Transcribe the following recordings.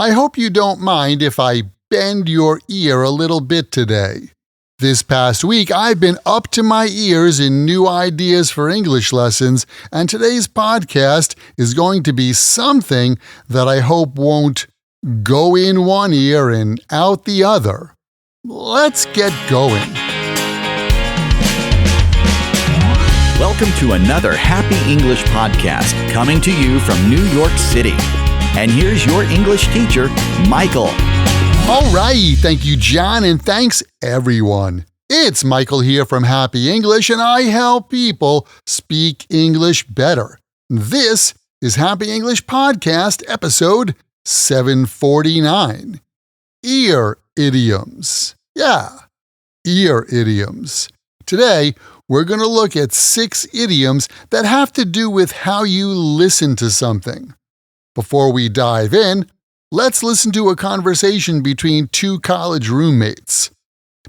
I hope you don't mind if I bend your ear a little bit today. This past week, I've been up to my ears in new ideas for English lessons, and today's podcast is going to be something that I hope won't go in one ear and out the other. Let's get going. Welcome to another Happy English podcast coming to you from New York City. And here's your English teacher, Michael. All right, thank you, John, and thanks, everyone. It's Michael here from Happy English, and I help people speak English better. This is Happy English Podcast, episode 749. Ear Idioms. Yeah, ear idioms. Today, we're going to look at 6 idioms that have to do with how you listen to something. Before we dive in, let's listen to a conversation between 2 college roommates.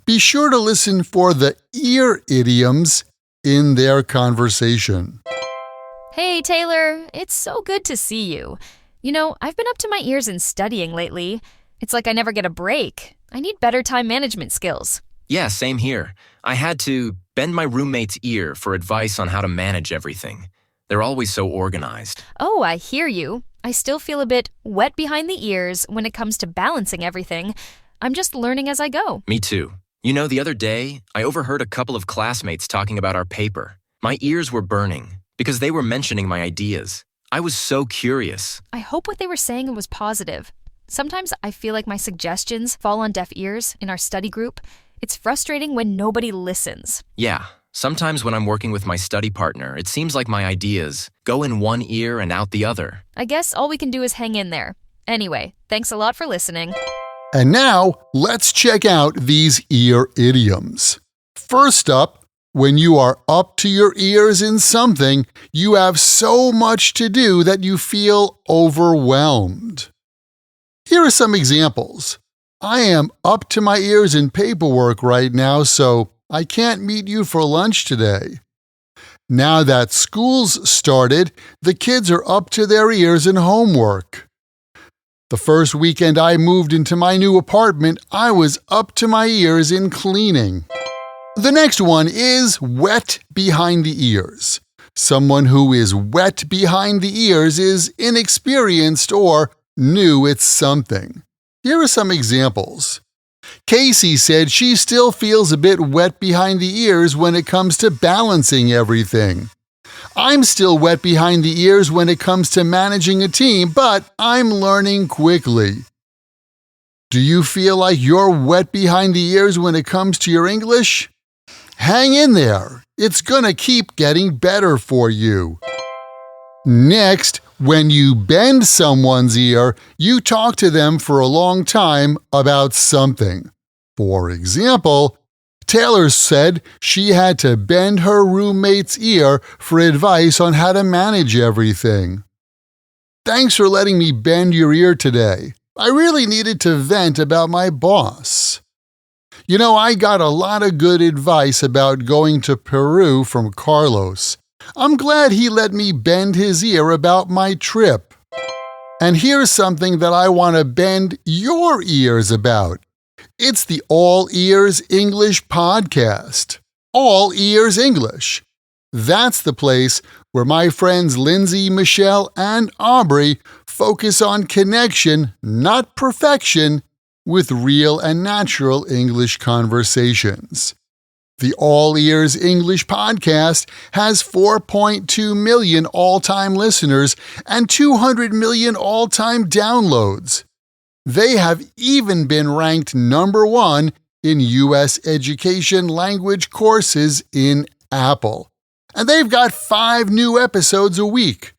Be sure to listen for the ear idioms in their conversation. Hey, Taylor. It's so good to see you. You know, I've been up to my ears in studying lately. It's like I never get a break. I need better time management skills. Yeah, same here. I had to bend my roommate's ear for advice on how to manage everything. They're always so organized. Oh, I hear you. I still feel a bit wet behind the ears when it comes to balancing everything. I'm just learning as I go. Me too. You know, the other day, I overheard a couple of classmates talking about our paper. My ears were burning because they were mentioning my ideas. I was so curious. I hope what they were saying was positive. Sometimes I feel like my suggestions fall on deaf ears in our study group. It's frustrating when nobody listens. Yeah, sometimes when I'm working with my study partner, it seems like my ideas go in one ear and out the other. I guess all we can do is hang in there. Anyway, thanks a lot for listening. And now, let's check out these ear idioms. First up, when you are up to your ears in something, you have so much to do that you feel overwhelmed. Here are some examples. I am up to my ears in paperwork right now, so I can't meet you for lunch today. Now that school's started, the kids are up to their ears in homework. The first weekend I moved into my new apartment, I was up to my ears in cleaning. The next one is wet behind the ears. Someone who is wet behind the ears is inexperienced or new at something. Here are some examples. Casey said she still feels a bit wet behind the ears when it comes to balancing everything. I'm still wet behind the ears when it comes to managing a team, but I'm learning quickly. Do you feel like you're wet behind the ears when it comes to your English? Hang in there. It's gonna keep getting better for you. Next, when you bend someone's ear, you talk to them for a long time about something. For example, Taylor said she had to bend her roommate's ear for advice on how to manage everything. Thanks for letting me bend your ear today. I really needed to vent about my boss. You know, I got a lot of good advice about going to Peru from Carlos. I'm glad he let me bend his ear about my trip. And here's something that I want to bend your ears about. It's the All Ears English podcast. All Ears English. That's the place where my friends Lindsay, Michelle, and Aubrey focus on connection, not perfection, with real and natural English conversations. The All Ears English podcast has 4.2 million all-time listeners and 200 million all-time downloads. They have even been ranked number 1 in U.S. education language courses in Apple. And they've got 5 new episodes a week.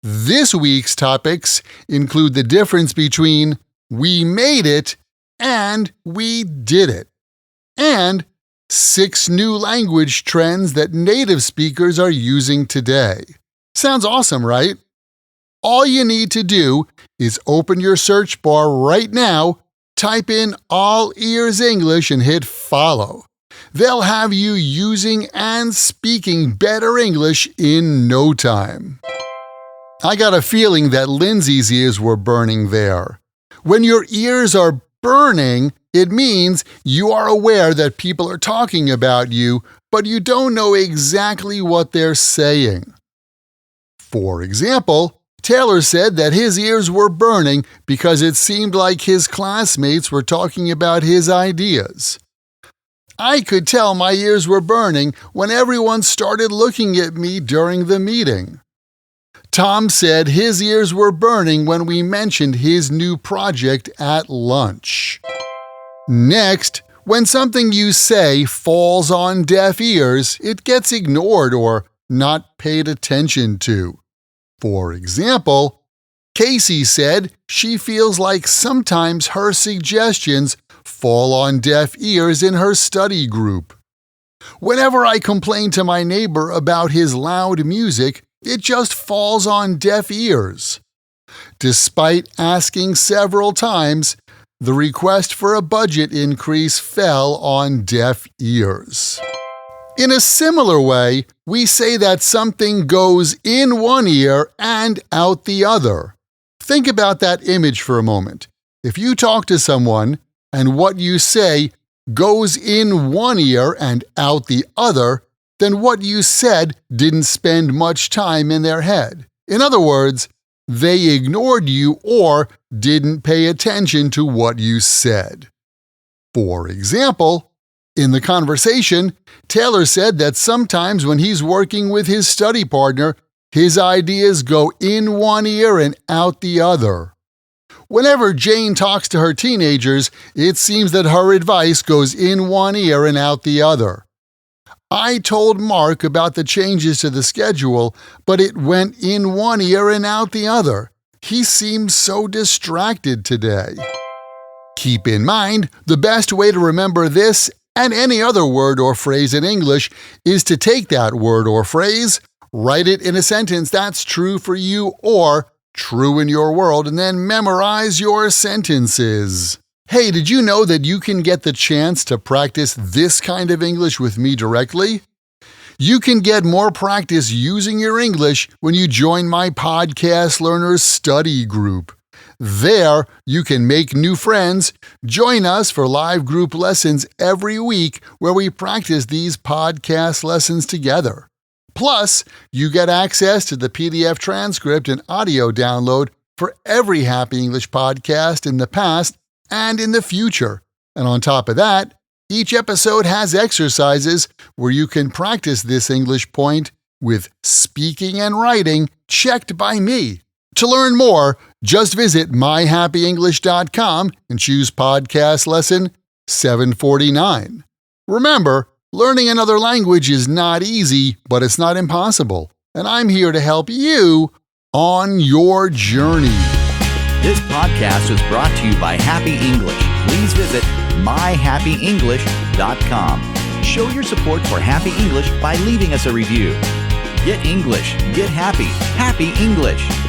This week's topics include the difference between we made it and we did it, and 6 new language trends that native speakers are using today. Sounds awesome, right? All you need to do is open your search bar right now, type in All Ears English and hit follow. They'll have you using and speaking better English in no time. I got a feeling that Lindsay's ears were burning there. When your ears are burning, it means you are aware that people are talking about you, but you don't know exactly what they're saying. For example, Taylor said that his ears were burning because it seemed like his classmates were talking about his ideas. I could tell my ears were burning when everyone started looking at me during the meeting. Tom said his ears were burning when we mentioned his new project at lunch. Next, when something you say falls on deaf ears, it gets ignored or not paid attention to. For example, Casey said she feels like sometimes her suggestions fall on deaf ears in her study group. Whenever I complain to my neighbor about his loud music, it just falls on deaf ears. Despite asking several times, the request for a budget increase fell on deaf ears. In a similar way, we say that something goes in one ear and out the other. Think about that image for a moment. If you talk to someone and what you say goes in one ear and out the other, then what you said didn't spend much time in their head. In other words, they ignored you or didn't pay attention to what you said. For example, in the conversation, Taylor said that sometimes when he's working with his study partner, his ideas go in one ear and out the other. Whenever Jane talks to her teenagers, it seems that her advice goes in one ear and out the other. I told Mark about the changes to the schedule, but it went in one ear and out the other. He seems so distracted today. Keep in mind, the best way to remember this and any other word or phrase in English is to take that word or phrase, write it in a sentence that's true for you or true in your world, and then memorize your sentences. Hey, did you know that you can get the chance to practice this kind of English with me directly? You can get more practice using your English when you join my Podcast Learners Study Group. There, you can make new friends, join us for live group lessons every week where we practice these podcast lessons together. Plus, you get access to the PDF transcript and audio download for every Happy English podcast in the past and in the future. And on top of that, each episode has exercises where you can practice this English point with speaking and writing checked by me. To learn more, just visit myhappyenglish.com and choose Podcast Lesson 749. Remember, learning another language is not easy, but it's not impossible. And I'm here to help you on your journey. This podcast was brought to you by Happy English. Please visit myhappyenglish.com. Show your support for Happy English by leaving us a review. Get English, get happy, Happy English.